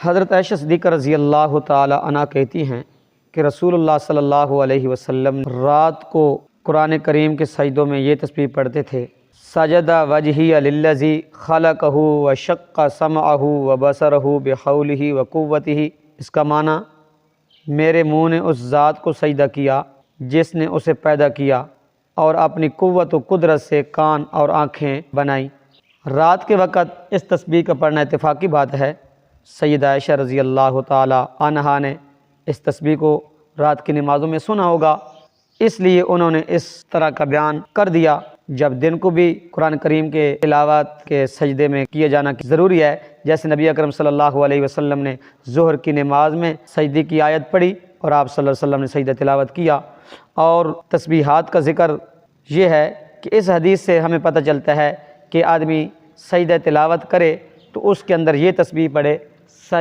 حضرت عائشہ صدیقہ رضی اللہ تعالی عنہا کہتی ہیں کہ رسول اللہ صلی اللہ علیہ وسلم رات کو قرآن کریم کے سجدوں میں یہ تسبیح پڑھتے تھے: سجد وجہی للذی خلقہ وشق سمعہ وبصرہ بحولہ وقوتہ۔ اس کا معنی: میرے منہ نے اس ذات کو سجدہ کیا جس نے اسے پیدا کیا اور اپنی قوت و قدرت سے کان اور آنکھیں بنائیں۔ رات کے وقت اس تسبیح کا پڑھنا اتفاقی بات ہے۔ سیدہ عائشہ رضی اللہ تعالی عنہا نے اس تسبیح کو رات کی نمازوں میں سنا ہوگا، اس لیے انہوں نے اس طرح کا بیان کر دیا۔ جب دن کو بھی قرآن کریم کے تلاوت کے سجدے میں کیے جانا ضروری ہے، جیسے نبی اکرم صلی اللہ علیہ وسلم نے ظہر کی نماز میں سجدے کی آیت پڑھی اور آپ صلی اللہ علیہ وسلم نے سجدہ تلاوت کیا۔ اور تسبیحات کا ذکر یہ ہے کہ اس حدیث سے ہمیں پتہ چلتا ہے کہ آدمی سجدہ تلاوت کرے تو اس کے اندر یہ تسبیح پڑھے: